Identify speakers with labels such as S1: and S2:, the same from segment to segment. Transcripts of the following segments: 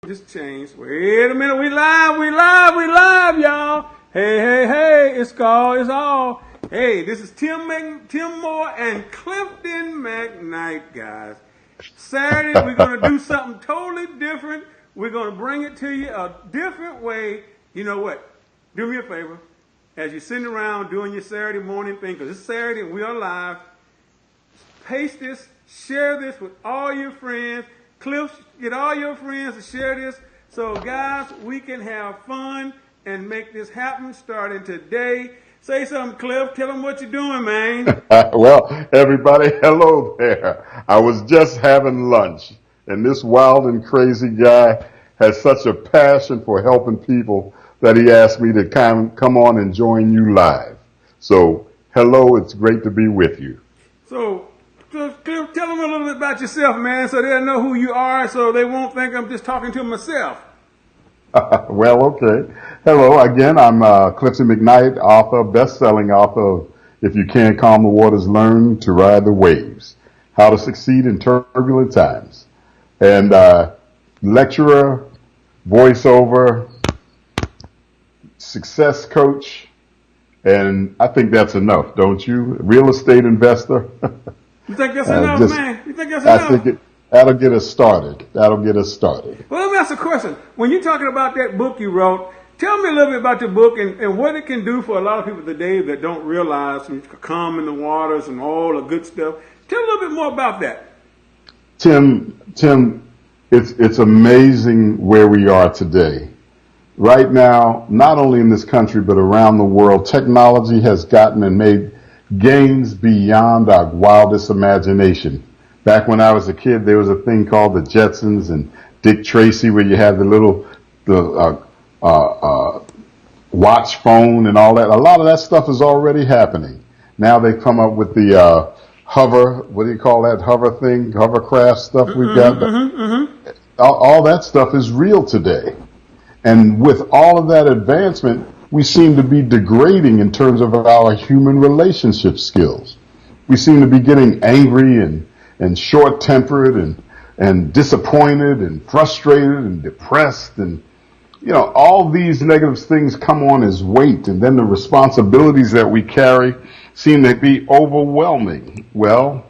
S1: Just changed. Wait a minute, we live, y'all. Hey, it's all. Hey, this is Tim Moore and Clifton McKnight, guys. Saturday, we're going to do something totally different. We're going to bring it to you a different way. You know what? Do me a favor. As you're sitting around doing your Saturday morning thing, because it's Saturday and we are live, paste this, share this with all your friends. Cliff, get all your friends to share this. So, guys, we can have fun and make this happen starting today. Say something, Cliff. Tell them what you're doing, man.
S2: Well, everybody, hello there. I was just having lunch, and this wild and crazy guy has such a passion for helping people that he asked me to come on and join you live. So, hello, it's great to be with you.
S1: So, Cliff, tell them a little bit about yourself, man, so they'll know who you are, so they won't think I'm just talking to myself.
S2: Well, okay. Hello again. I'm Clifton McKnight, author, best-selling author of If You Can't Calm the Waters, Learn to Ride the Waves, How to Succeed in Turbulent Times, and lecturer, voiceover, success coach, and I think that's enough, don't you? Real estate investor.
S1: You think that's enough, man? You think that's enough?
S2: That'll get us started. That'll get us started.
S1: Well, let me ask a question. When you're talking about that book you wrote, tell me a little bit about your book and what it can do for a lot of people today that don't realize calming the waters and all the good stuff. Tell a little bit more about that.
S2: Tim, it's amazing where we are today. Right now, not only in this country, but around the world, technology has gotten and made gains beyond our wildest imagination. Back when I was a kid, there was a thing called the Jetsons and Dick Tracy, where you had the watch phone and all that. A lot of that stuff is already happening. Now they've come up with the hover, what do you call that, hovercraft stuff we've got. All that stuff is real today. And with all of that advancement, we seem to be degrading in terms of our human relationship skills. We seem to be getting angry and short-tempered and disappointed and frustrated and depressed. And, all these negative things come on as weight. And then the responsibilities that we carry seem to be overwhelming. Well,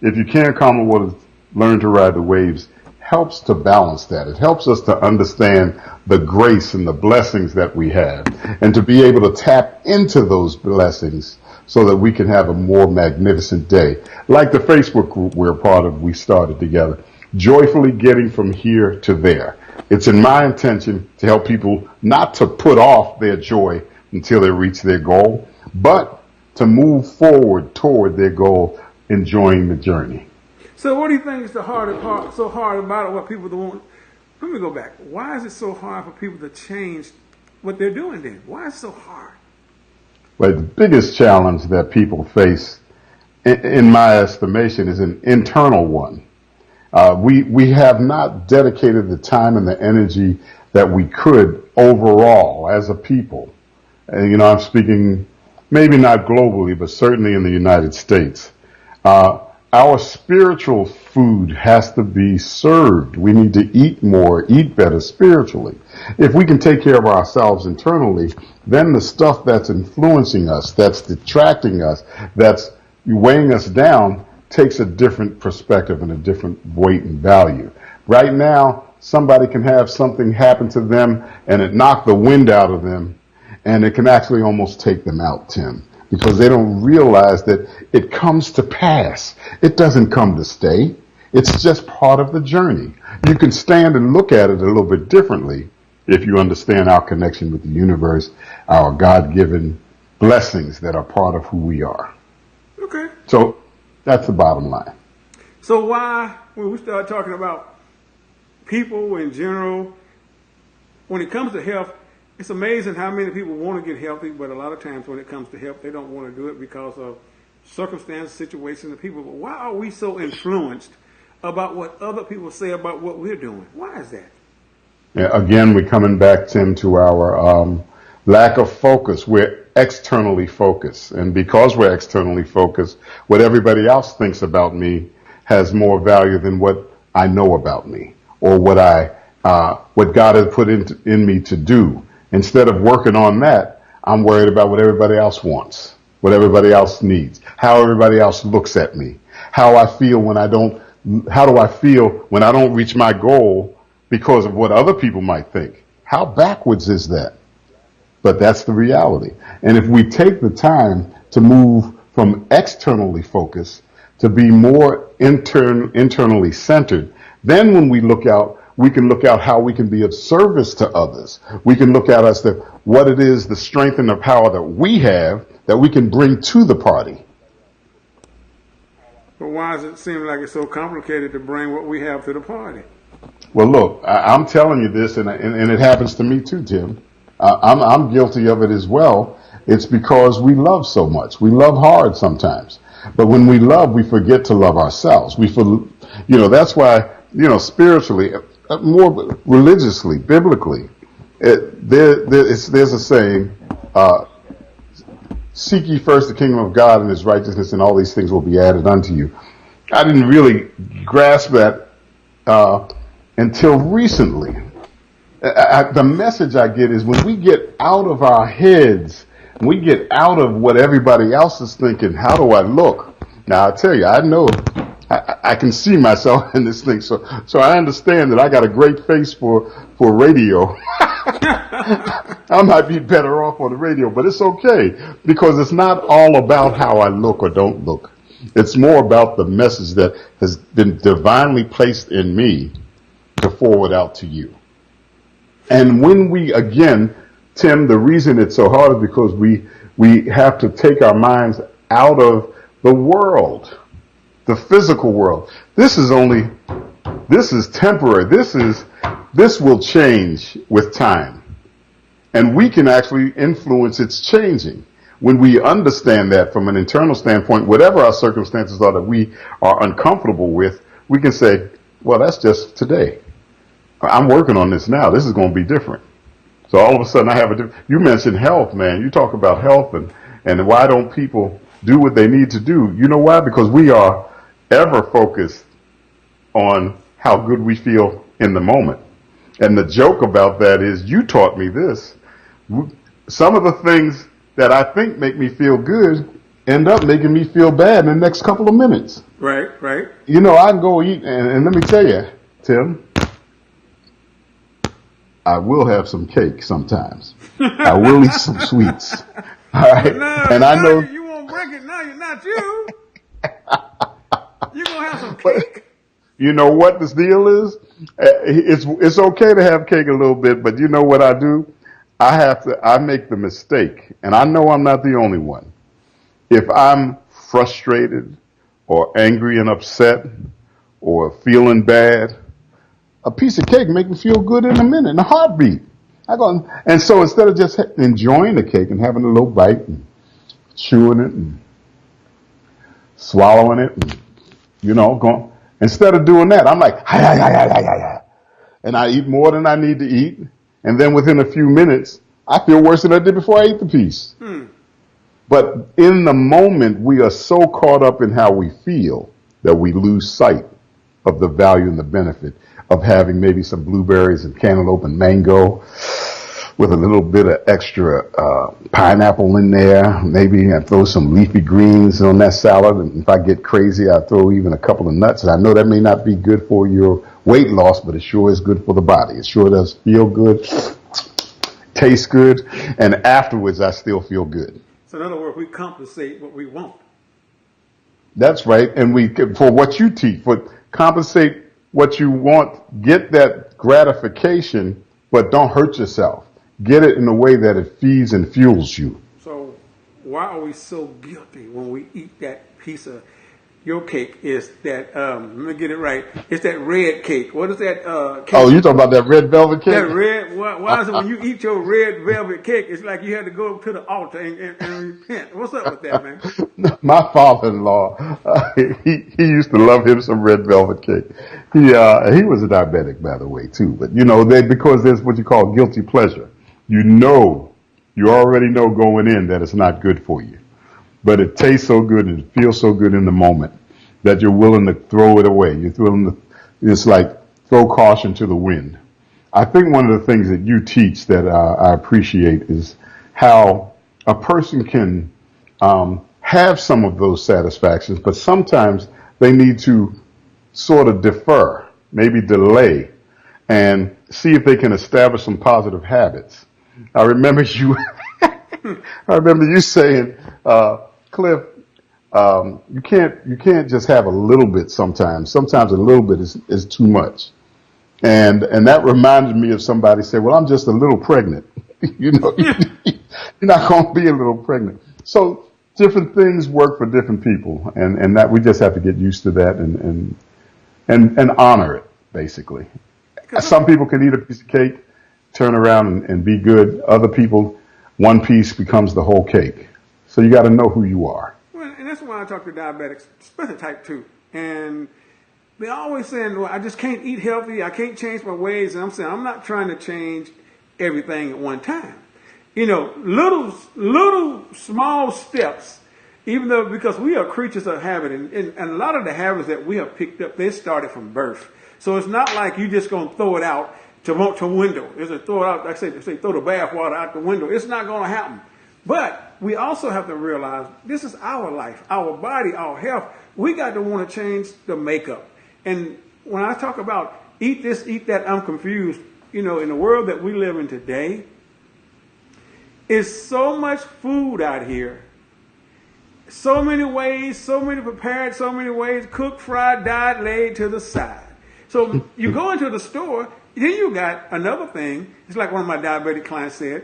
S2: if you can't calm the waters, learn to ride the waves, helps to balance that. It helps us to understand the grace and the blessings that we have and to be able to tap into those blessings so that we can have a more magnificent day. Like the Facebook group we're a part of, we started together, joyfully getting from here to there. It's in my intention to help people not to put off their joy until they reach their goal, but to move forward toward their goal, enjoying the journey.
S1: So what do you think is so hard about it, what people don't want? Let me go back. Why is it so hard for people to change what they're doing then? Why is it so hard?
S2: Well, the biggest challenge that people face, in my estimation, is an internal one. We have not dedicated the time and the energy that we could overall as a people. And, I'm speaking maybe not globally, but certainly in the United States. Our spiritual food has to be served. We need to eat more, eat better spiritually. If we can take care of ourselves internally, then the stuff that's influencing us, that's detracting us, that's weighing us down, takes a different perspective and a different weight and value. Right now, somebody can have something happen to them and it knock the wind out of them, and it can actually almost take them out, Tim, because they don't realize that it comes to pass. It doesn't come to stay. It's just part of the journey. You can stand and look at it a little bit differently if you understand our connection with the universe, our God-given blessings that are part of who we are.
S1: Okay.
S2: So that's the bottom line.
S1: So why, when we start talking about people in general, when it comes to health, it's amazing how many people want to get healthy, but a lot of times when it comes to health, they don't want to do it because of circumstances, situations, and people. But why are we so influenced about what other people say about what we're doing? Why is that?
S2: Yeah, again, we're coming back, Tim, to our lack of focus. We're externally focused. And because we're externally focused, what everybody else thinks about me has more value than what I know about me or what I what God has put in me to do. Instead of working on that, I'm worried about what everybody else wants, what everybody else needs, how everybody else looks at me, how I feel when I don't, how do I feel when I don't reach my goal because of what other people might think? How backwards is that? But that's the reality. And if we take the time to move from externally focused to be more internally centered, then when we look out, we can look out how we can be of service to others. We can look at as to what it is, the strength and the power that we have that we can bring to the party.
S1: But why does it seem like it's so complicated to bring what we have to the party?
S2: Well, look, I'm telling you this, and it happens to me too, Tim. I'm guilty of it as well. It's because we love so much. We love hard sometimes. But when we love, we forget to love ourselves. That's why, spiritually, more religiously, biblically, there's a saying, seek ye first the kingdom of God and his righteousness, and all these things will be added unto you. I didn't really grasp that until recently. The message I get is when we get out of our heads, we get out of what everybody else is thinking, how do I look? Now, I tell you, I know I can see myself in this thing. So I understand that I got a great face for radio. I might be better off on the radio, but it's okay because it's not all about how I look or don't look. It's more about the message that has been divinely placed in me to forward out to you. And when we, again, Tim, the reason it's so hard is because we have to take our minds out of the world, the physical world. This is temporary. This will change with time. And we can actually influence its changing. When we understand that from an internal standpoint, whatever our circumstances are that we are uncomfortable with, we can say, well, that's just today. I'm working on this now. This is going to be different. So all of a sudden I have you mentioned health, man. You talk about health and why don't people do what they need to do? You know why? Because we are ever focused on how good we feel in the moment. And the joke about that is you taught me this. Some of the things that I think make me feel good end up making me feel bad in the next couple of minutes.
S1: Right.
S2: I can go eat and let me tell you, Tim, I will have some cake sometimes. I will eat some sweets. All right.
S1: And I know you won't break it. No, you're not you. You're going to have some cake.
S2: You know what this deal is? It's okay to have cake a little bit, but you know what I do? I make the mistake, and I know I'm not the only one. If I'm frustrated or angry and upset or feeling bad, a piece of cake make me feel good in a minute, in a heartbeat. And so instead of just enjoying the cake and having a little bite and chewing it and swallowing it, and, instead of doing that, I'm like, and I eat more than I need to eat. And then within a few minutes, I feel worse than I did before I ate the piece. But in the moment, we are so caught up in how we feel that we lose sight of the value and the benefit of having maybe some blueberries and cantaloupe and mango with a little bit of extra pineapple in there. Maybe I throw some leafy greens on that salad. And if I get crazy, I throw even a couple of nuts. And I know that may not be good for your weight loss, but it sure is good for the body. It sure does feel good, tastes good, and afterwards I still feel good.
S1: So in other words, we compensate what we want.
S2: That's right. And for what you teach, compensate what you want, get that gratification, but don't hurt yourself. Get it in a way that it feeds and fuels you.
S1: So why are we so guilty when we eat that piece of your cake? Is that, let me get it right, it's that red cake. What is that cake?
S2: Oh, you talking about that red velvet cake?
S1: That red, why is it when you eat your red velvet cake, it's like you had to go to the altar and repent? What's up with that, man?
S2: My father-in-law, he used to love him some red velvet cake. He was a diabetic, by the way, too. But, because there's what you call guilty pleasure. You already know going in that it's not good for you. But it tastes so good and it feels so good in the moment that you're willing to throw it away. It's like throw caution to the wind. I think one of the things that you teach that I appreciate is how a person can have some of those satisfactions, but sometimes they need to sort of defer, maybe delay, and see if they can establish some positive habits. I remember you, I remember you saying, Cliff, you can't just have a little bit sometimes. Sometimes a little bit is too much. And that reminded me of somebody said, well, I'm just a little pregnant. You know, you're not going to be a little pregnant. So different things work for different people, and that we just have to get used to that and honor it, basically. Some people can eat a piece of cake, turn around and be good. Other people, one piece becomes the whole cake. So you got to know who you are.
S1: Well, and that's why I talk to diabetics, especially type 2. And they're always saying, well, I just can't eat healthy. I can't change my ways. And I'm saying, I'm not trying to change everything at one time. You know, little small steps, even though, because we are creatures of habit. And a lot of the habits that we have picked up, they started from birth. So it's not like you just going to throw it out to window. It's a throw it out, like I say, throw the bath water out the window. It's not going to happen. But we also have to realize this is our life, our body, our health. We got to want to change the makeup. And when I talk about eat this, eat that, I'm confused. You know, in the world that we live in today, is so much food out here. So many ways, so many prepared, so many ways, cooked, fried, dyed, laid to the side. So you go into the store, then you got another thing. It's like one of my diabetic clients said,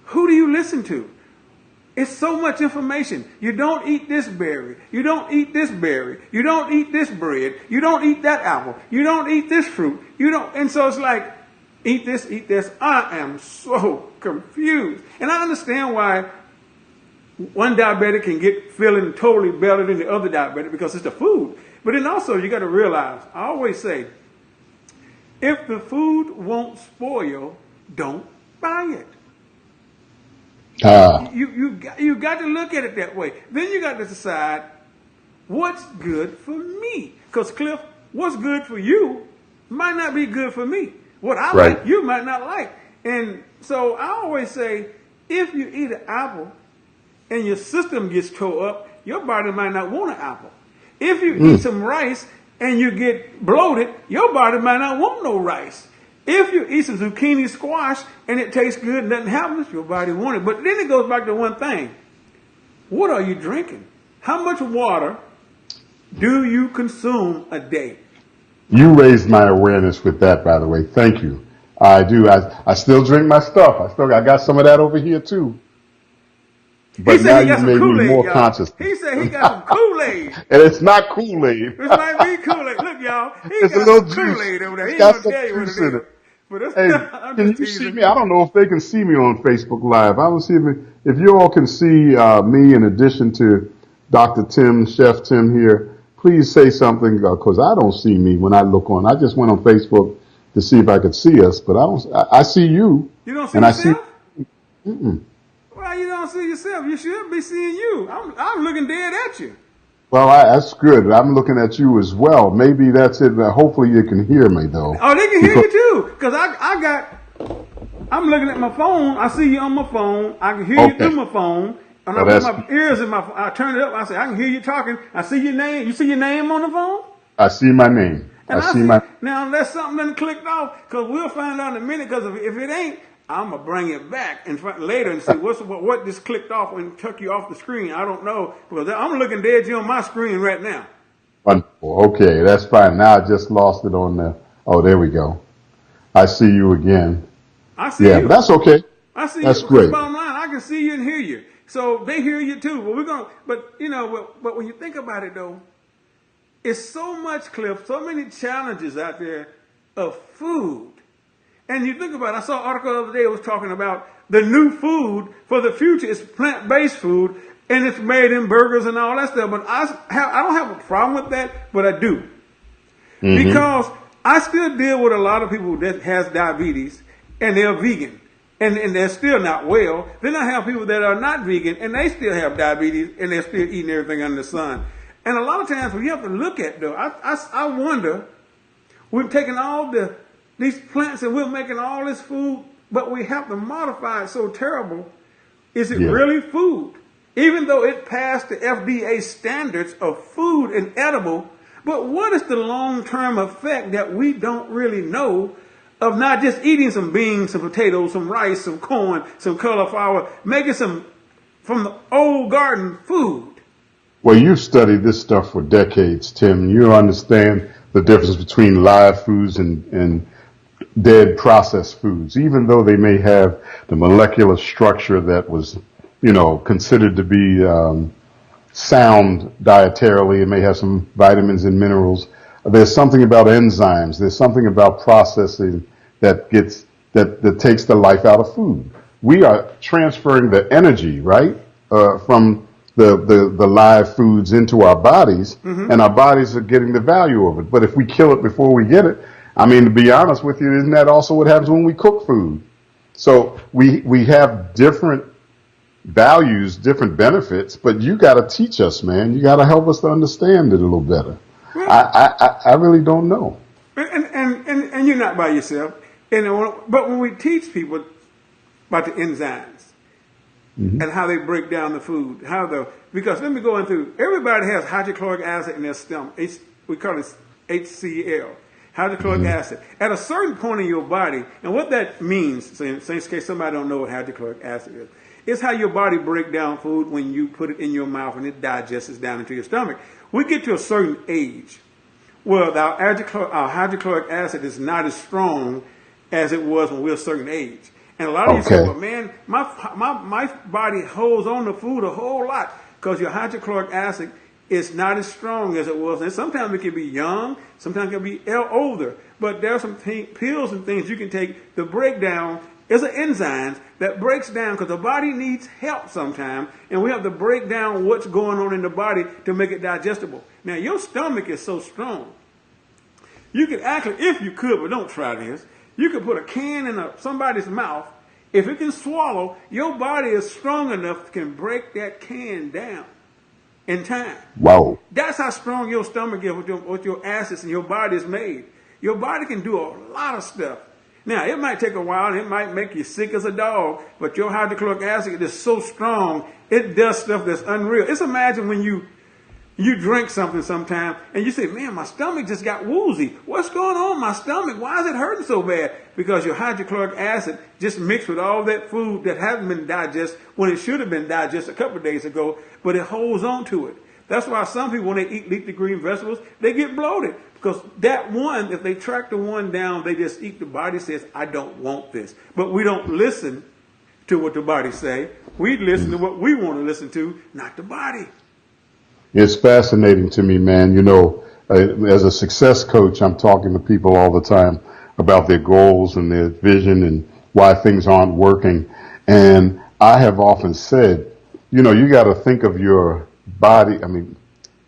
S1: who do you listen to? It's so much information. You don't eat this berry. You don't eat this berry. You don't eat this bread. You don't eat that apple. You don't eat this fruit. You don't. And so it's like, eat this, eat this. I am so confused. And I understand why one diabetic can get feeling totally better than the other diabetic because it's the food. But then also you got to realize, I always say, if the food won't spoil, don't buy it. You got to look at it that way. Then you got to decide what's good for me. Because Cliff, what's good for you might not be good for me. What I like, you might not like. And so I always say, if you eat an apple and your system gets tore up, your body might not want an apple. If you eat some rice and you get bloated, your body might not want no rice. If you eat some zucchini squash and it tastes good and nothing happens, your body wants it. But then it goes back to one thing. What are you drinking? How much water do you consume a day?
S2: You raised my awareness with that, by the way. Thank you. I do. I still drink my stuff. I got some of that over here too. But now you made me more conscious.
S1: He said he got some Kool-Aid.
S2: And it's not Kool-Aid.
S1: It might be Kool-Aid. Look, y'all.
S2: It's
S1: got
S2: a little
S1: some Kool-Aid over there.
S2: It's
S1: He
S2: got
S1: ain't
S2: some
S1: gonna tell you what
S2: juice
S1: it
S2: in
S1: is.
S2: it.
S1: But it's,
S2: Hey, can you see me? I don't know if they can see me on Facebook Live. I don't see me. If you all can see me in addition to Dr. Tim, Chef Tim here, please say something because I don't see me when I look on. I just went on Facebook to see if I could see us, but I don't. I see you.
S1: You don't see
S2: and
S1: yourself?
S2: I see.
S1: Well, you don't see yourself. You should be seeing you. I'm looking dead at you.
S2: Well, that's good. I'm looking at you as well. Maybe that's it. Hopefully you can hear me though.
S1: Oh, they can hear you too. Because I'm looking at my phone. I see you on my phone. I can hear you through my phone. And I put my ears in I turn it up. I say, I can hear you talking. I see your name. You see your name on the phone?
S2: I see my name.
S1: And I see now, unless something done clicked off, because we'll find out in a minute, because if it ain't, I'm going to bring it back later and see what just clicked off and took you off the screen. I don't know. Because I'm looking dead at you on my screen right now.
S2: Wonderful. Okay, that's fine. Now I just lost it on the. Oh, there we go. I see you again.
S1: I see you.
S2: Yeah, but that's okay.
S1: I see
S2: that's
S1: you.
S2: Great.
S1: Bottom line, I can see you and hear you. So they hear you too. But when you think about it though, it's so much, Cliff, so many challenges out there of food. And you think about it, I saw an article the other day that was talking about the new food for the future is plant-based food, and it's made in burgers and all that stuff. But I don't have a problem with that, but I do. Mm-hmm. Because I still deal with a lot of people that has diabetes, and they're vegan, and they're still not well. Then I have people that are not vegan, and they still have diabetes, and they're still eating everything under the sun. And a lot of times, when you have to look at, though, I wonder, we've taken all the these plants and we're making all this food, but we have to modify it so terrible. Is it really food? Even though it passed the FDA standards of food and edible, but what is the long-term effect that we don't really know of not just eating some beans, some potatoes, some rice, some corn, some cauliflower, making some from the old garden food?
S2: Well, you've studied this stuff for decades, Tim. You understand the difference between live foods and dead processed foods, even though they may have the molecular structure that was, considered to be sound dietarily. It may have some vitamins and minerals. There's something about enzymes. There's something about processing that takes the life out of food. We are transferring the energy, right, from the live foods into our bodies, and our bodies are getting the value of it. But if we kill it before we get it, I mean, to be honest with you, isn't that also what happens when we cook food? So we have different values, different benefits, but you got to teach us, man. You got to help us to understand it a little better. I really don't know.
S1: And you're not by yourself. But when we teach people about the enzymes and how they break down the food, because let me go into, everybody has hydrochloric acid in their stomach. We call it HCl, hydrochloric acid. At a certain point in your body, and what that means, so in case somebody don't know what hydrochloric acid is, it's how your body breaks down food when you put it in your mouth and it digests down into your stomach. We get to a certain age where our hydrochloric acid is not as strong as it was when we were a certain age. And a lot of you say, well, man, my body holds on to food a whole lot because your hydrochloric acid is not as strong as it was. And sometimes it can be young, sometimes it can be older. But there are some pills and things you can take to break down. It's an enzyme that breaks down because the body needs help sometimes, and we have to break down what's going on in the body to make it digestible. Now, your stomach is so strong. You could actually, if you could, but don't try this, you could put a can in somebody's mouth. If it can swallow, your body is strong enough to can break that can down in time.
S2: Wow.
S1: That's how strong your stomach is with your acids and your body is made. Your body can do a lot of stuff. Now, it might take a while and it might make you sick as a dog, but your hydrochloric acid is so strong, it does stuff that's unreal. Just imagine when you drink something sometime and you say, man, my stomach just got woozy. What's going on in my stomach? Why is it hurting so bad? Because your hydrochloric acid just mixed with all that food that hasn't been digested when it should have been digested a couple of days ago, but it holds on to it. That's why some people, when they eat leafy green vegetables, they get bloated. Because that one, if they track the one down, they just eat. The body says, I don't want this. But we don't listen to what the body say. We listen to what we want to listen to, not the body.
S2: It's fascinating to me, man. As a success coach, I'm talking to people all the time about their goals and their vision and why things aren't working. And I have often said, you got to think of your body.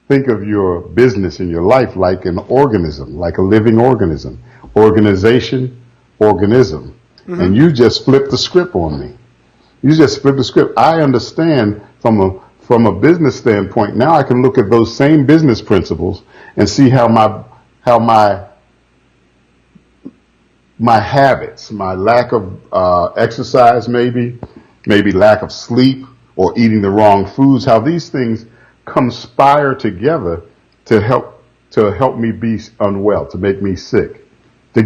S2: Think of your business and your life like an organism, like a living organism. Organization, organism. And you just flipped the script on me. You just flipped the script. I understand from a business standpoint. Now I can look at those same business principles and see how my habits, my lack of exercise, maybe lack of sleep or eating the wrong foods, how these things conspire together to help me be unwell, to make me sick, to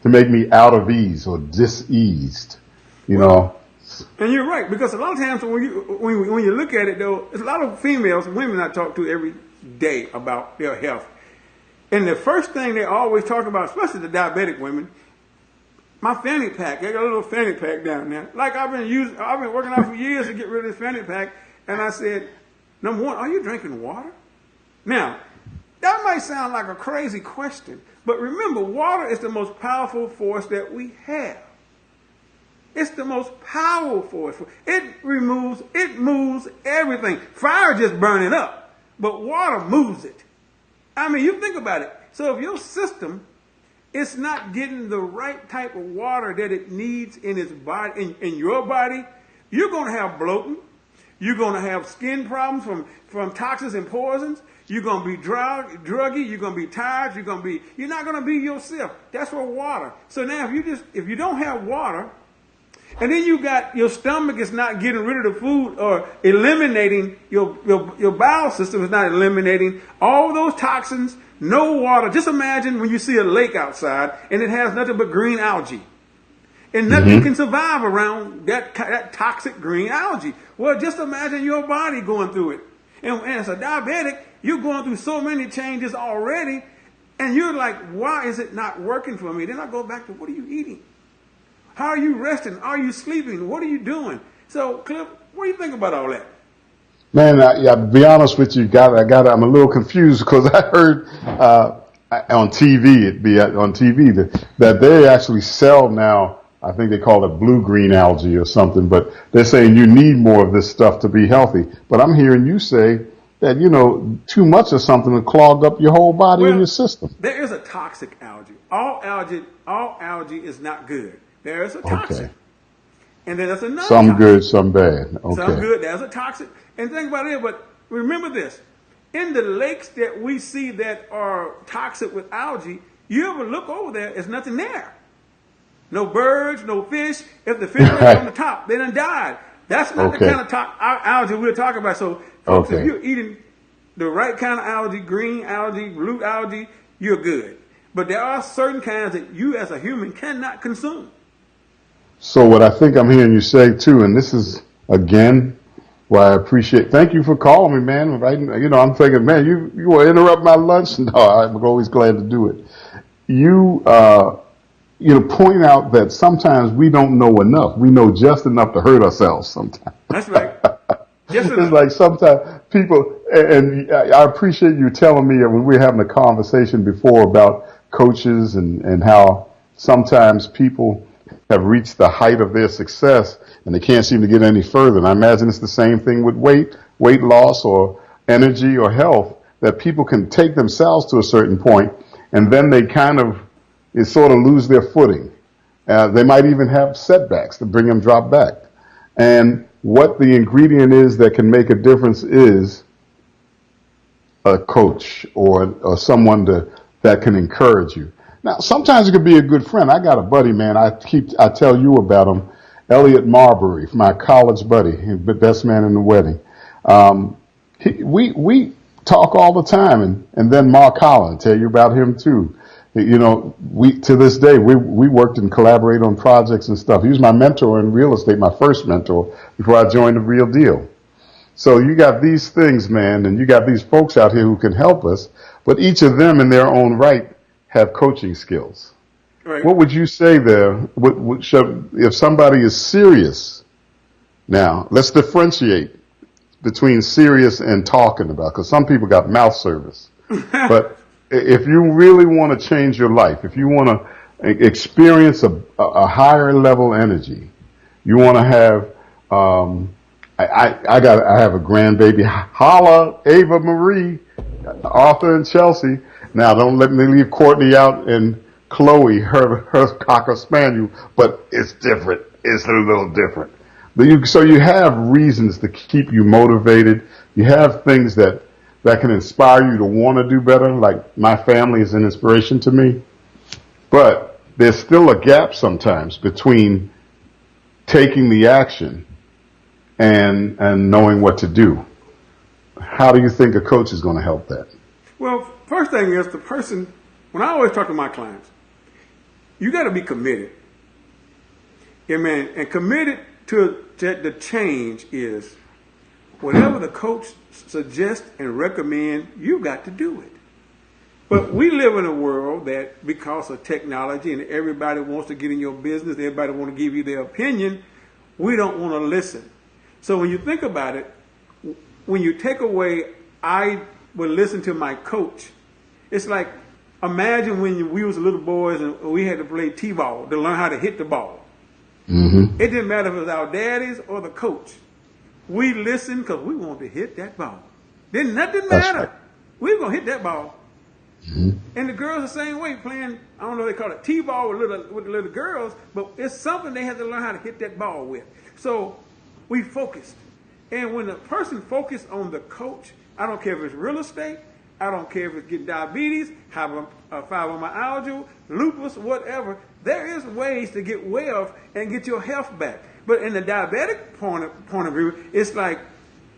S2: make me out of ease or diseased,
S1: And you're right, because a lot of times when you look at it, though, there's a lot of females and women I talk to every day about their health. And the first thing they always talk about, especially the diabetic women, my fanny pack. I got a little fanny pack down there. Like I've been working out for years to get rid of this fanny pack. And I said, number one, are you drinking water? Now, that might sound like a crazy question, but remember, water is the most powerful force that we have. It's the most powerful force. It moves everything. Fire just burn it up, but water moves it. You think about it. So if your system is not getting the right type of water that it needs in its body, in your body, you're going to have bloating. You're going to have skin problems from toxins and poisons. You're going to be druggy. You're going to be tired. You're not going to be yourself. That's for water. So now if you don't have water, and then your stomach is not getting rid of the food or eliminating your bowel system is not eliminating all those toxins, no water. Just imagine when you see a lake outside and it has nothing but green algae. And nothing can survive around that toxic green algae. Well, just imagine your body going through it. And as a diabetic, you're going through so many changes already, and you're like, why is it not working for me? Then I go back to, what are you eating? How are you resting? Are you sleeping? What are you doing? So, Cliff, what do you think about all that?
S2: Man, to be honest with you, I'm a little confused because I heard on TV, that they actually sell now. I think they call it blue-green algae or something, but they're saying you need more of this stuff to be healthy. But I'm hearing you say that, too much of something will clog up your whole body and your system.
S1: There is a toxic algae. All algae is not good. There is a toxic. Okay. And then there's another
S2: some
S1: toxic.
S2: Good, some bad. Okay.
S1: Some good, there's a toxic. And think about it, but remember this. In the lakes that we see that are toxic with algae, you ever look over there, there's nothing there. No birds, no fish. If the fish are on the top, they done died. That's not the kind of algae we're talking about. So, folks, if you're eating the right kind of algae, green algae, blue algae, you're good. But there are certain kinds that you as a human cannot consume.
S2: So what I think I'm hearing you say too, and this is again why I appreciate. Thank you for calling me, man. Right, I'm thinking, man, you will interrupt my lunch. No, I'm always glad to do it. You point out that sometimes we don't know enough. We know just enough to hurt ourselves sometimes.
S1: That's right.
S2: It's like sometimes people, and I appreciate you telling me when we were having a conversation before about coaches and how sometimes people have reached the height of their success and they can't seem to get any further. And I imagine it's the same thing with weight loss or energy or health, that people can take themselves to a certain point and then they sort of lose their footing. They might even have setbacks that bring them drop back. And what the ingredient is that can make a difference is a coach or someone that can encourage you. Now, sometimes it could be a good friend. I got a buddy, man. I tell you about him, Elliot Marbury, my college buddy, the best man in the wedding. We talk all the time, and then Mark Holland, tell you about him too. To this day, we worked and collaborated on projects and stuff. He was my mentor in real estate, my first mentor, before I joined The Real Deal. So you got these things, man, and you got these folks out here who can help us, but each of them in their own right have coaching skills.
S1: Right.
S2: What would you say there? If somebody is serious, now let's differentiate between serious and talking about, because some people got mouth service. But if you really want to change your life, if you want to experience a higher level energy, you want to have, I have a grandbaby. Holla, Ava Marie, Arthur and Chelsea. Now, don't let me leave Courtney out and Chloe, her Cocker Spaniel, but it's different. It's a little different. So you have reasons to keep you motivated. You have things that can inspire you to want to do better. Like my family is an inspiration to me. But there's still a gap sometimes between taking the action and knowing what to do. How do you think a coach is going to help that?
S1: Well, first thing is when I always talk to my clients, you got to be committed. Amen. And committed to the change is whatever the coach suggests and recommend, you got to do it. But we live in a world that because of technology and everybody wants to get in your business, everybody want to give you their opinion, we don't want to listen. So when you think about it, when you take away, I would listen to my coach. It's like, imagine when we was little boys and we had to play t-ball to learn how to hit the ball. Mm-hmm. It didn't matter if it was our daddies or the coach. We listened because we wanted to hit that ball. Then nothing matter. Right. We were going to hit that ball. Mm-hmm. And the girls the same way, playing, I don't know if they call it t-ball with the little girls, but it's something they had to learn how to hit that ball with. So we focused. And when the person focuses on the coach, I don't care if it's real estate, I don't care if it's getting diabetes, having fibromyalgia, lupus, whatever. There is ways to get wealth and get your health back. But in the diabetic point of view, it's like,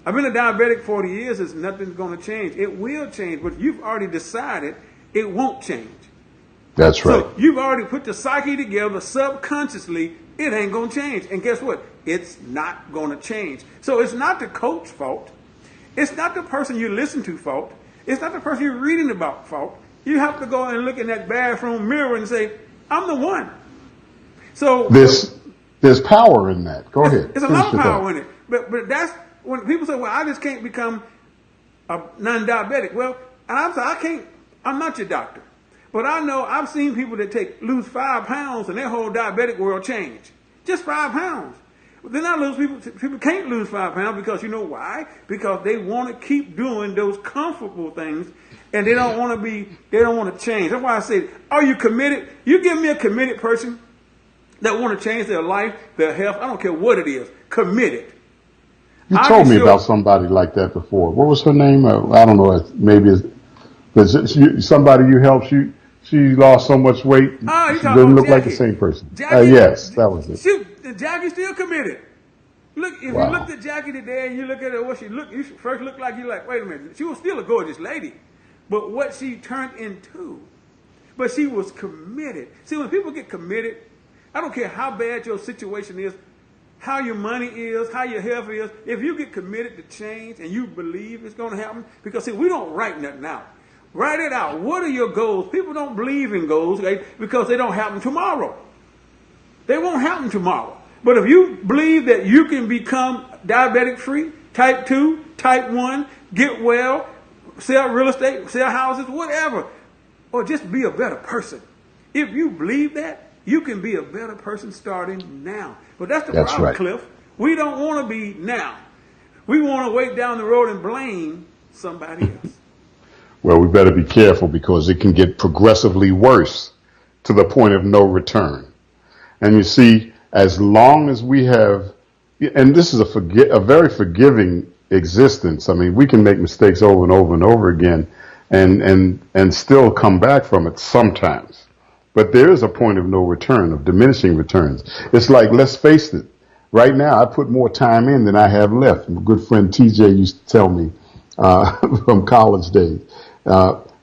S1: I've been a diabetic 40 years, there's nothing's going to change. It will change, but you've already decided it won't change.
S2: That's right.
S1: So you've already put the psyche together subconsciously, it ain't going to change. And guess what? It's not going to change. So it's not the coach's fault. It's not the person you listen to fault. It's not the person you're reading about fault. You have to go and look in that bathroom mirror and say, I'm the one. So
S2: there's power in that. Go ahead.
S1: There's a lot of power in it. But that's when people say, well, I just can't become a non-diabetic. Well, and I'm not your doctor. But I know I've seen people that lose 5 pounds and their whole diabetic world change. Just 5 pounds. Then I lose people can't lose 5 pounds because you know why? Because they want to keep doing those comfortable things and they don't want to change. That's why I say, are you committed? You give me a committed person that want to change their life, their health, I don't care what it is, committed.
S2: You told me about somebody like that before. What was her name? I don't know. Maybe it's somebody you helped. She lost so much weight.
S1: Oh,
S2: she didn't look like the same person. Yes, that was it.
S1: Jackie's still committed. Look, if you looked at Jackie today and you look at her, what she looked, you first looked like you're like, wait a minute. She was still a gorgeous lady, but what she turned into, but she was committed. See, when people get committed, I don't care how bad your situation is, how your money is, how your health is. If you get committed to change and you believe it's going to happen, because see, we don't write nothing out. Write it out. What are your goals? People don't believe in goals, okay, because they don't happen tomorrow. They won't happen tomorrow. But if you believe that you can become diabetic free, type 2, type 1, get well, sell real estate, sell houses, whatever, or just be a better person. If you believe that, you can be a better person starting now. But that's the problem, right, Cliff. We don't want to be now. We want to wait down the road and blame somebody else.
S2: Well, we better be careful because it can get progressively worse to the point of no return. And you see, as long as we have, and this is a very forgiving existence. I mean, we can make mistakes over and over and over again and still come back from it sometimes. But there is a point of no return, of diminishing returns. It's like, let's face it, right now I put more time in than I have left. My good friend TJ used to tell me from college days,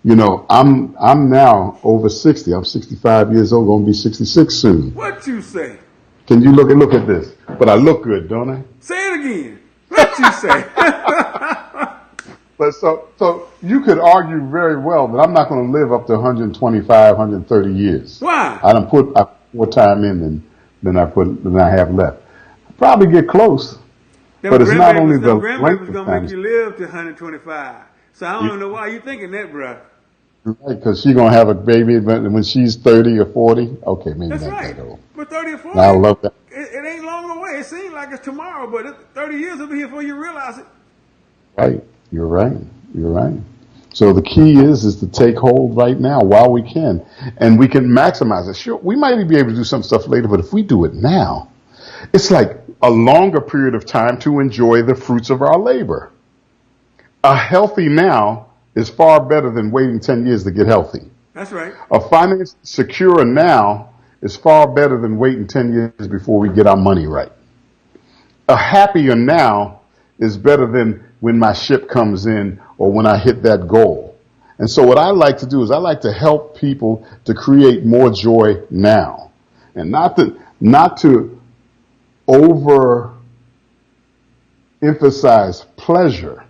S2: you know, I'm now over 60. I'm 65 years old, going to be 66 soon.
S1: What you say?
S2: Can you look at this? But I look good, don't I?
S1: Say it again. What you say?
S2: But so you could argue very well that I'm not going to live up to 125, 130 years.
S1: Why?
S2: I put more time in than I have left. I'll probably get close. But it's not only the length of
S1: going to make you live to 125. So I don't know why you thinking that, bro.
S2: Right, because she's going to have a baby when she's 30 or 40. Okay, maybe
S1: that's
S2: not
S1: right.
S2: that old.
S1: But 30 or 40,
S2: I love that.
S1: It ain't long away. It seems like it's tomorrow, but 30 years will be here before you realize it.
S2: Right. You're right. You're right. So the key is to take hold right now while we can, and we can maximize it. Sure, we might be able to do some stuff later, but if we do it now, it's like a longer period of time to enjoy the fruits of our labor. A healthy now is far better than waiting 10 years to get healthy.
S1: That's right.
S2: A financially secure now is far better than waiting 10 years before we get our money right. A happier now is better than when my ship comes in or when I hit that goal. And so what I like to do is I like to help people to create more joy now, and not to over emphasize pleasure.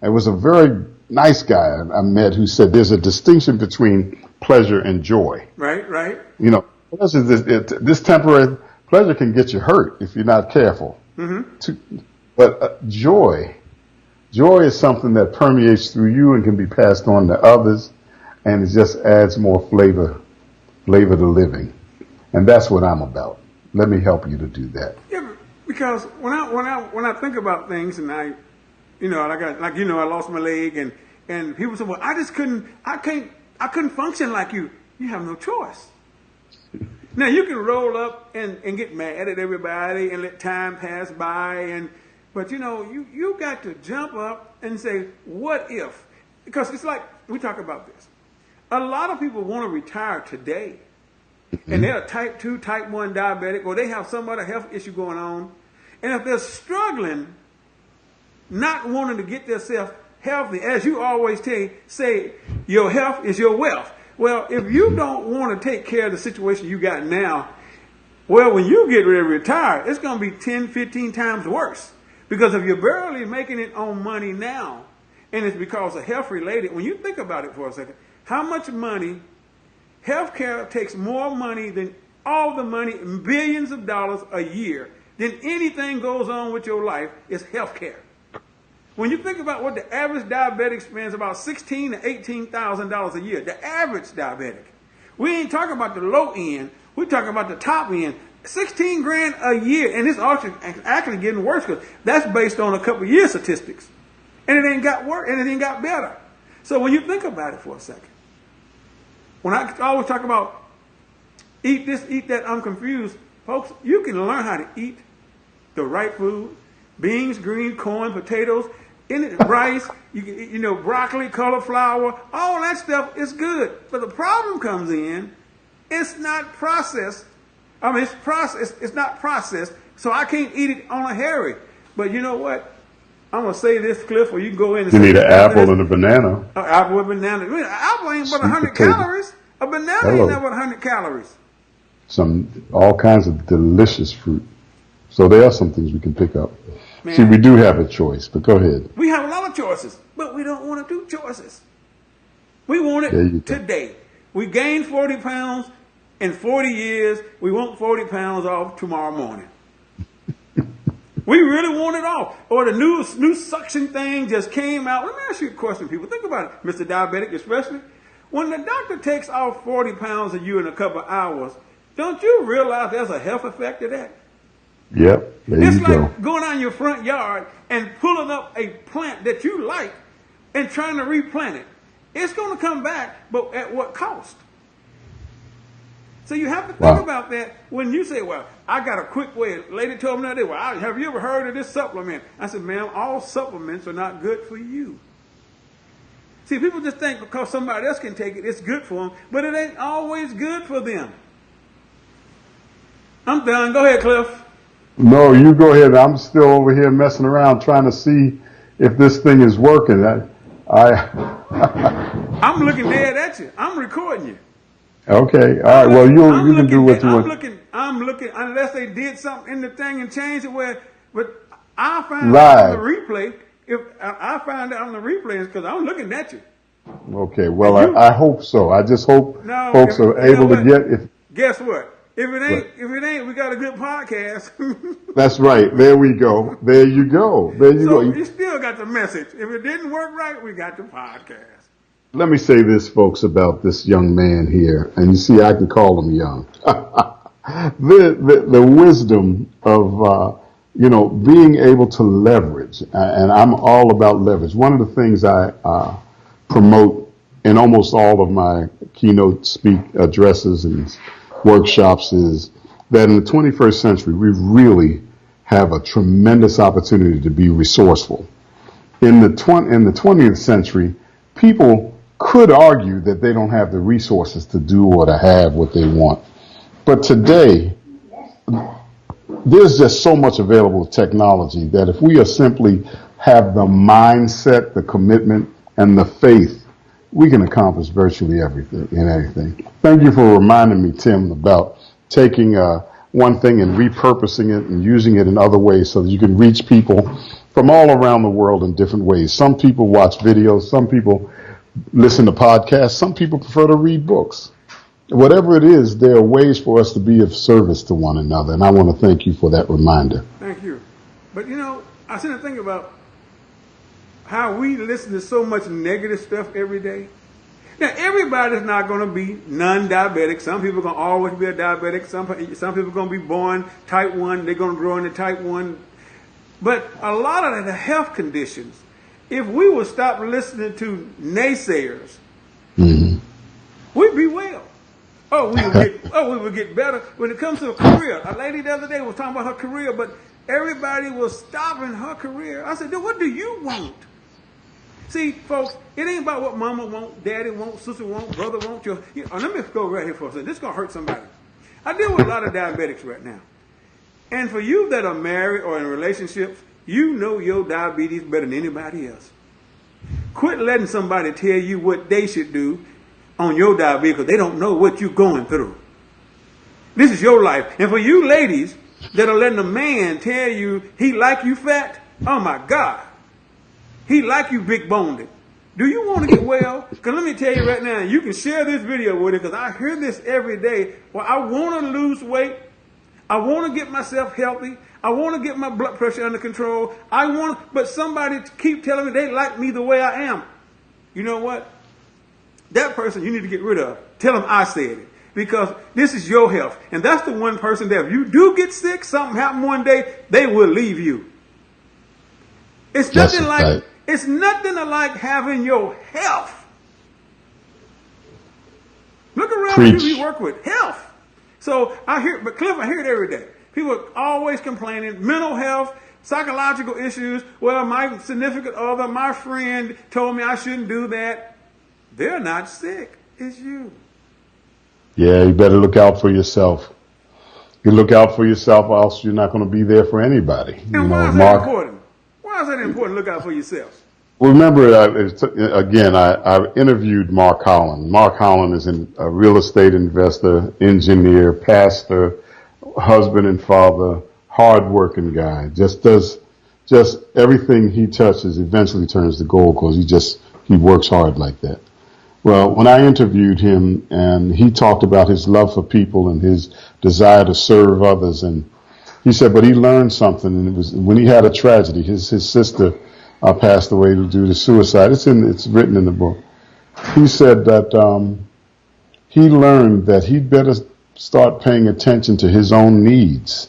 S2: It was a very nice guy I met who said there's a distinction between pleasure and joy.
S1: Right, right.
S2: You know, this temporary pleasure can get you hurt if you're not careful. Mm-hmm. But joy is something that permeates through you and can be passed on to others, and it just adds more flavor to living. And that's what I'm about. Let me help you to do that.
S1: Yeah, because when I think about things, and I lost my leg, and people say, well, I couldn't function like you. You have no choice. Now you can roll up and get mad at everybody and let time pass by, and But you know, you got to jump up and say, what if? Because it's like, we talk about this. A lot of people want to retire today. And they're a type 2, type 1 diabetic, or they have some other health issue going on. And if they're struggling, not wanting to get themselves healthy, as you always say, your health is your wealth. Well, if you don't want to take care of the situation you got now, well, when you get ready to retire, it's going to be 10, 15 times worse. Because if you're barely making it on money now, and it's because of health related, when you think about it for a second, how much money, healthcare takes more money than all the money, billions of dollars a year, than anything goes on with your life is healthcare. When you think about what the average diabetic spends, about $16,000 to $18,000 a year, the average diabetic. We ain't talking about the low end, we're talking about the top end. 16 grand a year, and it's actually getting worse because that's based on a couple of years statistics. And it ain't got worse, and it ain't got better. So when you think about it for a second, when I always talk about eat this, eat that, I'm confused, folks, you can learn how to eat the right food, beans, green, corn, potatoes, rice, you know, broccoli, cauliflower, all that stuff is good. But the problem comes in, it's not processed. I mean, it's processed. It's not processed, so I can't eat it on a hurry. But you know what? I'm gonna say this, Cliff, or you can go in and
S2: You
S1: say
S2: need an apple and a banana.
S1: An apple and banana. I mean, an apple ain't but 100 calories. A banana ain't but 100 calories.
S2: All kinds of delicious fruit. So there are some things we can pick up.
S1: Man,
S2: see, we do have a choice, but go ahead.
S1: We have a lot of choices, but we don't want to do choices. We want it today. We gained 40 pounds. In 40 years, we want 40 pounds off tomorrow morning. We really want it off. Or the new suction thing just came out. Let me ask you a question, people. Think about it, Mr. Diabetic especially. When the doctor takes off 40 pounds of you in a couple of hours, don't you realize there's a health effect to that?
S2: Yep, there
S1: it's
S2: you
S1: like
S2: go.
S1: going out in your front yard and pulling up a plant that you like and trying to replant it. It's going to come back, but at what cost? So you have to think about that when you say, well, I got a quick way. A lady told me the other day, well, have you ever heard of this supplement? I said, ma'am, all supplements are not good for you. See, people just think because somebody else can take it, it's good for them, but it ain't always good for them. I'm done. Go ahead, Cliff.
S2: No, you go ahead. I'm still over here messing around trying to see if this thing is working.
S1: I'm looking dead at you. I'm recording you.
S2: Okay. All right. Well, you can do what you want.
S1: I'm looking, unless they did something in the thing and changed it but I find out on the replay, if I find out on the replay, it's because I'm looking at you.
S2: Okay. Well, I hope so. I just hope folks are able to get it.
S1: Guess what? If it ain't, we got a good podcast.
S2: That's right. There we go. There you go.
S1: You still got the message. If it didn't work right, we got the podcast.
S2: Let me say this, folks, about this young man here. And you see, I can call him young. the wisdom of, being able to leverage. And I'm all about leverage. One of the things I promote in almost all of my keynote addresses and workshops is that in the 21st century, we really have a tremendous opportunity to be resourceful. In the 20th century, people could argue that they don't have the resources to do or to have what they want. But today, there's just so much available technology that if we are simply have the mindset, the commitment, and the faith, we can accomplish virtually everything and anything. Thank you for reminding me, Tim, about taking one thing and repurposing it and using it in other ways so that you can reach people from all around the world in different ways. Some people watch videos, some people listen to podcasts, some people prefer to read books. Whatever it is, there are ways for us to be of service to one another, and I want to thank you for that reminder.
S1: Thank you. But I sit and think about how we listen to so much negative stuff every day. Now, everybody's not going to be non-diabetic. Some people are going to always be a diabetic. Some people are going to be born type 1. They're going to grow into type 1. But a lot of the health conditions, if we would stop listening to naysayers, we'd be well. we would get better. When it comes to a career, a lady the other day was talking about her career, but everybody was stopping her career. I said, what do you want? See, folks, it ain't about what mama want, daddy want, sister want, brother want. Let me go right here for a second. This is going to hurt somebody. I deal with a lot of diabetics right now. And for you that are married or in relationships, you know your diabetes better than anybody else. Quit letting somebody tell you what they should do on your diabetes because they don't know what you're going through. This is your life. And for you ladies that are letting a man tell you he like you fat, oh my God. He like you big boned. Do you want to get well? Because let me tell you right now, you can share this video with it because I hear this every day. Well, I want to lose weight. I want to get myself healthy. I want to get my blood pressure under control. But somebody keep telling me they like me the way I am. You know what? That person you need to get rid of. Tell them I said it. Because this is your health. And that's the one person that if you do get sick, something happen one day, they will leave you. It's nothing like it's nothing like having your health. Look around the people you work with. Health. So I hear it every day. People are always complaining. Mental health, psychological issues. Well, my significant other, my friend told me I shouldn't do that. They're not sick. It's you.
S2: Yeah, you better look out for yourself. You look out for yourself, or else you're not going to be there for anybody.
S1: And why is that important? Why is that important? Look out for yourself.
S2: Well, remember, again, I interviewed Mark Holland. Mark Holland is a real estate investor, engineer, pastor, husband and father, hard-working guy. Just everything he touches eventually turns to gold because he works hard like that. Well, when I interviewed him and he talked about his love for people and his desire to serve others, and he said, but he learned something, and it was when he had a tragedy. His sister passed away due to suicide. It's written in the book. He said that he learned that he'd better start paying attention to his own needs,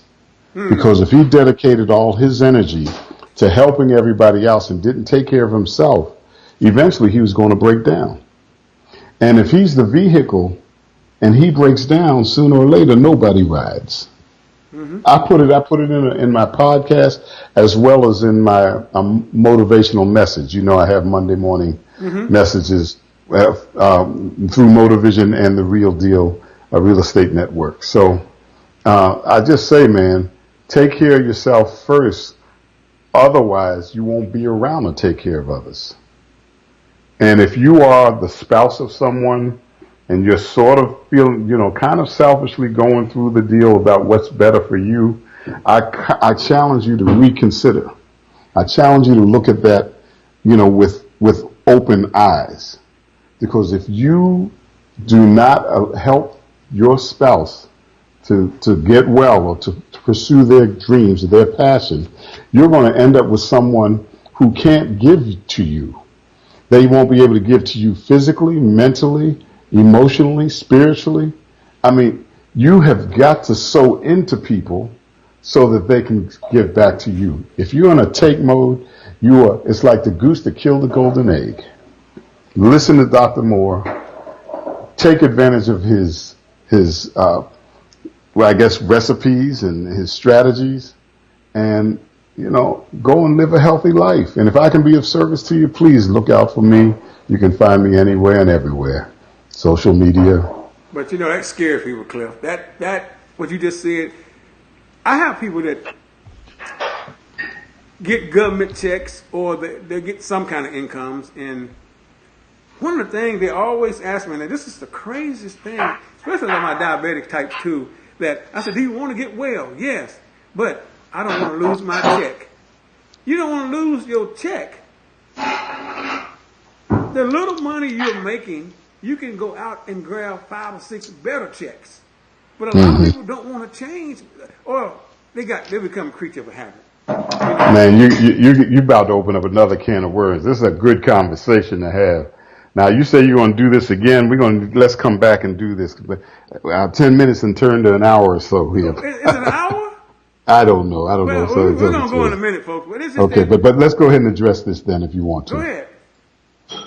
S2: because if he dedicated all his energy to helping everybody else and didn't take care of himself, eventually he was going to break down. And if he's the vehicle and he breaks down, sooner or later nobody rides. Mm-hmm. I put it in my podcast as well as in my motivational message. You know, I have Monday morning messages through Motivision and the Real Deal Real Estate Network. So I just say, man, take care of yourself first. Otherwise, you won't be around to take care of others. And if you are the spouse of someone and you're sort of feeling, kind of selfishly going through the deal about what's better for you, I challenge you to reconsider. I challenge you to look at that, with open eyes. Because if you do not help your spouse to get well or to pursue their dreams or their passion, you're going to end up with someone who can't give to you. They won't be able to give to you physically, mentally, emotionally, spiritually. I mean, you have got to sow into people so that they can give back to you. If you're in a take mode, it's like the goose that killed the golden egg. Listen to Dr. Moore. Take advantage of his recipes and his strategies, and go and live a healthy life. And if I can be of service to you, please look out for me. You can find me anywhere and everywhere. Social media.
S1: But that scares people, Cliff. That what you just said. I have people that get government checks or they get some kind of incomes, and one of the things they always ask me, and this is the craziest thing, especially on my diabetic type 2, that I said, do you want to get well? Yes, but I don't want to lose my check. You don't want to lose your check. The little money you're making, you can go out and grab 5 or 6 better checks. But a lot of people don't want to change, or they become a creature of habit.
S2: Man, you about to open up another can of worms. This is a good conversation to have. Now, you say you're going to do this again. Let's come back and do this. 10 minutes and turn to an hour or so here.
S1: Is it an hour?
S2: I don't know.
S1: Well,
S2: So
S1: we're going to go in a minute, folks. But
S2: okay, but let's go ahead and address this then if you want to.
S1: Go ahead.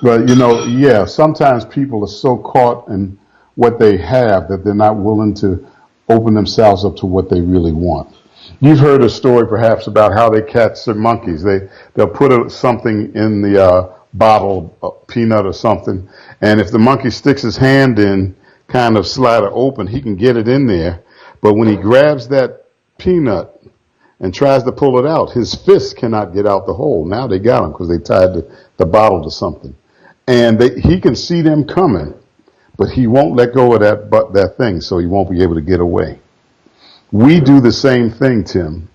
S2: But, sometimes people are so caught in what they have, that they're not willing to open themselves up to what they really want. You've heard a story perhaps about how they catch the monkeys. They'll put something in the bottle, a peanut or something, and if the monkey sticks his hand in, kind of slide it open, he can get it in there. But when he grabs that peanut and tries to pull it out, his fist cannot get out the hole. Now they got him because they tied the bottle to something. And he can see them coming, but he won't let go of that thing, so he won't be able to get away. We do the same thing, Tim.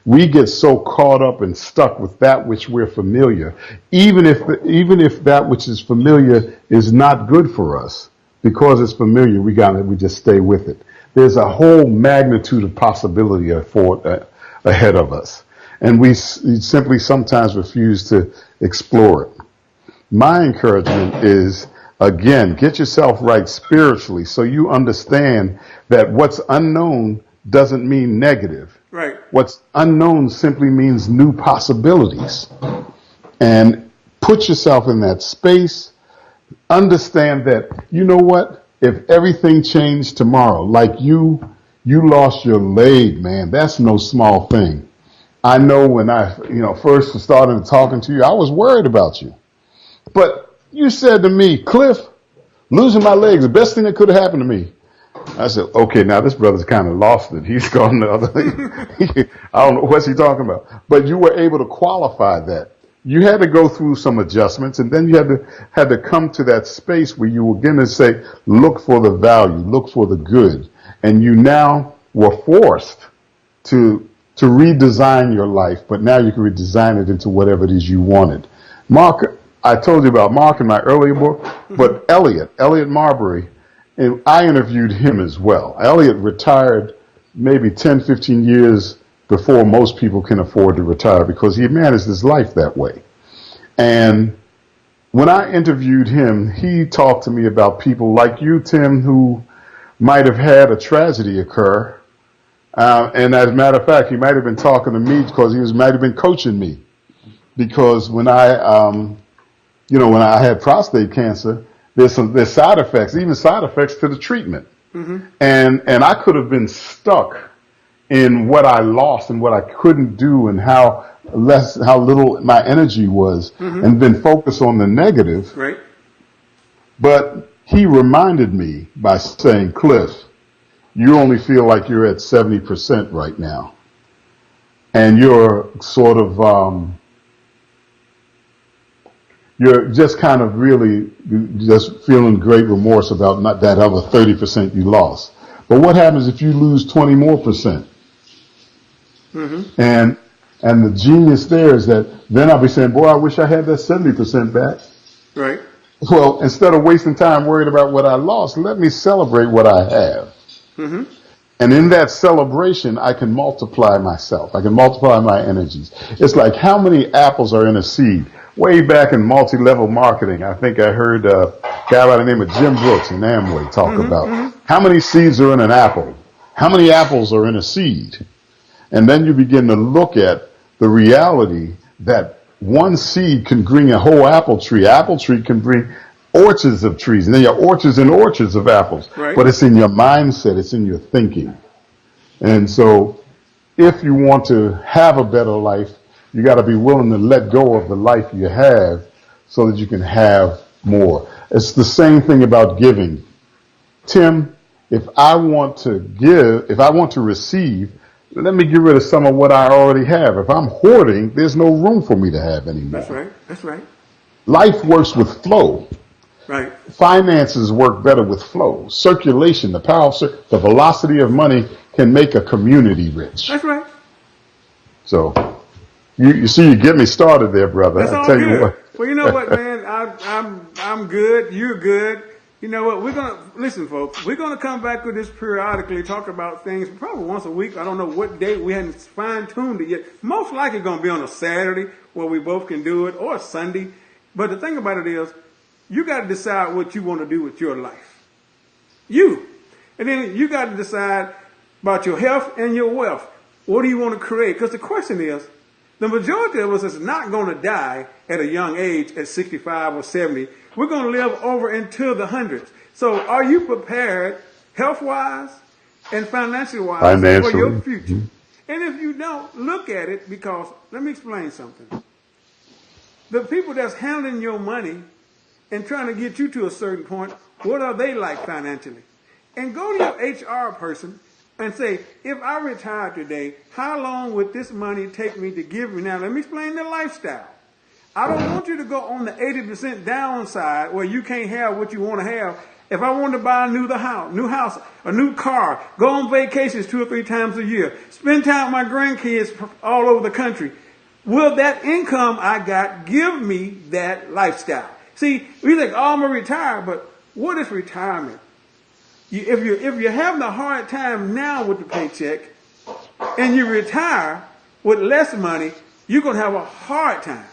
S2: We get so caught up and stuck with that which we're familiar, even if that which is familiar is not good for us. Because it's familiar, we just stay with it. There's a whole magnitude of possibility ahead of us, and we simply sometimes refuse to explore it. My encouragement is, again, get yourself right spiritually so you understand that what's unknown doesn't mean negative.
S1: Right.
S2: What's unknown simply means new possibilities. And put yourself in that space. Understand that, you know what? If everything changed tomorrow, like you lost your leg, man, that's no small thing. I know when I, first started talking to you, I was worried about you. But you said to me, Cliff, losing my leg is the best thing that could have happened to me. I said, okay, now this brother's kind of lost it. He's gone the other. I don't know what's he talking about. But you were able to qualify that. You had to go through some adjustments, and then you had to come to that space where you were going to say, look for the value, look for the good. And you now were forced to redesign your life, but now you can redesign it into whatever it is you wanted. Mark, I told you about Mark in my earlier book, but Elliot Marbury, and I interviewed him as well. Elliot retired maybe 10, 15 years before most people can afford to retire because he managed his life that way. And when I interviewed him, he talked to me about people like you, Tim, who might have had a tragedy occur. And as a matter of fact, he might have been talking to me because he might have been coaching me. Because when I had prostate cancer, there's side effects, even side effects to the treatment. Mm-hmm. And I could have been stuck in what I lost and what I couldn't do and how little my energy was, mm-hmm. and been focused on the negative.
S1: Right.
S2: But he reminded me by saying, Cliff, you only feel like you're at 70% right now. And you're sort of, you're just kind of really just feeling great remorse about not that other 30% you lost. But what happens if you lose 20 more percent? Mm-hmm. And the genius there is that then I'll be saying, boy, I wish I had that 70% back.
S1: Right.
S2: Well, instead of wasting time worried about what I lost, let me celebrate what I have. Mm-hmm. And in that celebration, I can multiply myself. I can multiply my energies. It's like how many apples are in a seed? Way back in multi-level marketing, I think I heard a guy by the name of Jim Brooks in Amway talk mm-hmm, about mm-hmm. how many seeds are in an apple? How many apples are in a seed? And then you begin to look at the reality that one seed can bring a whole apple tree. Apple tree can bring orchards of trees. And then you have orchards and orchards of apples.
S1: Right.
S2: But it's in your mindset. It's in your thinking. And so if you want to have a better life, you got to be willing to let go of the life you have so that you can have more. It's the same thing about giving. Tim, if I want to give, if I want to receive, let me get rid of some of what I already have. If I'm hoarding, there's no room for me to have anymore.
S1: That's right. That's right.
S2: Life works with flow.
S1: Right. Finances
S2: work better with flow. Circulation, the power of the velocity of money can make a community rich.
S1: That's right.
S2: So you see, you get me started there, brother.
S1: That's all good. Well, you know what, man? I'm good. You're good. You know what? Listen, folks. We're gonna come back with this periodically, talk about things probably once a week. I don't know what date. We hadn't fine-tuned it yet. Most likely gonna be on a Saturday where we both can do it, or a Sunday. But the thing about it is, you got to decide what you want to do with your life. And then you got to decide about your health and your wealth. What do you want to create? Because the question is, the majority of us is not going to die at a young age at 65 or 70. We're going to live over into the hundreds. So are you prepared health-wise and financially-wise for your
S2: Financially.
S1: future? And if you don't, look at it, because let me explain something. The people that's handling your money and trying to get you to a certain point, what are they like financially? And go to your HR person and say, if I retire today, how long would this money take me to give me? Now, let me explain the lifestyle. I don't want you to go on the 80% downside where you can't have what you want to have. If I want to buy a new house, a new car, go on vacations 2 or 3 times a year, spend time with my grandkids all over the country, will that income I got give me that lifestyle? See, we think, oh, I'm going to retire, but what is retirement? If you're having a hard time now with the paycheck and you retire with less money, you're going to have a hard time.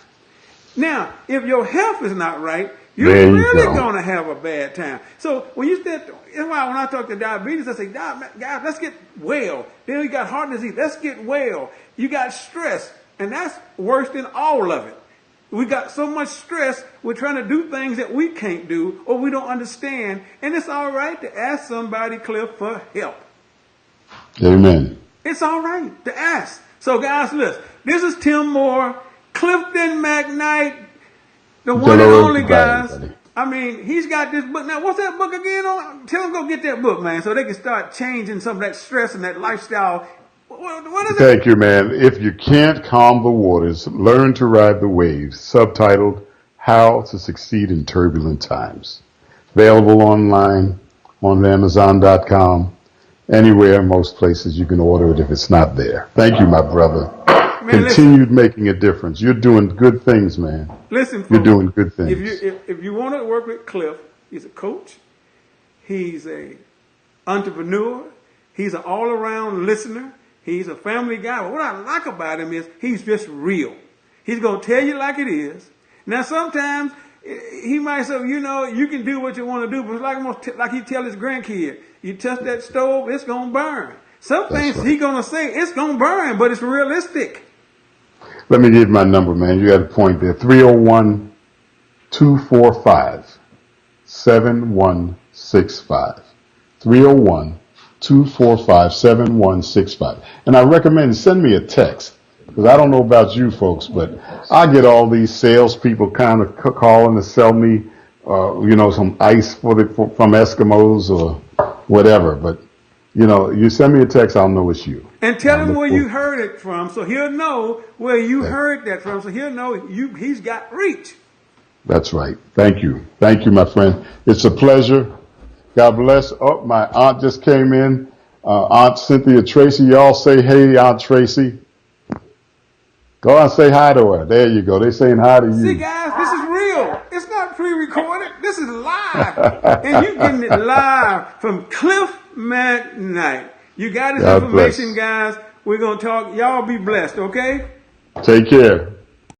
S1: Now, if your health is not right, you're really going to have a bad time. So when you start, that's why when I talk to diabetes, I say, guys, let's get well. Then you got heart disease, let's get well. You got stress, and that's worse than all of it. We got so much stress, we're trying to do things that we can't do or we don't understand. And it's all right to ask somebody, Cliff, for help.
S2: Amen.
S1: It's all right to ask. So guys, listen, this is Tim Moore, Clifton McKnight, the one and only, guys. I mean, he's got this book. Now, what's that book again? Tell him go get that book, man, so they can start changing some of that stress and that lifestyle. What is it?
S2: Thank you, man. If you can't calm the waters, learn to ride the waves. Subtitled, How to Succeed in Turbulent Times. Available online on Amazon.com. Anywhere, most places you can order it if it's not there. Thank you, my brother. Man, continued making a difference. You're doing good things, man.
S1: Listen, folks,
S2: you're doing good things.
S1: If you want to work with Cliff, he's a coach. He's a entrepreneur. He's an all-around listener. He's a family guy. But what I like about him is he's just real. He's going to tell you like it is. Now, sometimes he might say, you can do what you want to do, but it's like he tell his grandkid, you touch that stove, it's going to burn. Some things he's going to say, it's going to burn, but it's realistic.
S2: Let me give my number, man. You got a point there. 301-245-7165. 301-245-7165. And I recommend send me a text, because I don't know about you folks, but I get all these salespeople kind of calling to sell me, some ice from Eskimos or whatever. But, you send me a text, I'll know it's you.
S1: And tell him where you heard it from, so he'll know where you heard that from, so he'll know he's got reach.
S2: That's right. Thank you. Thank you, my friend. It's a pleasure. God bless. Oh, my aunt just came in. Aunt Cynthia Tracy. Y'all say, hey, Aunt Tracy. Go and say hi to her. There you go. They're saying hi to you.
S1: See, guys, this is real. It's not pre-recorded. This is live. And you're getting it live from Cliff McKnight. You got his information, guys. We're going to talk. Y'all be blessed, okay?
S2: Take care.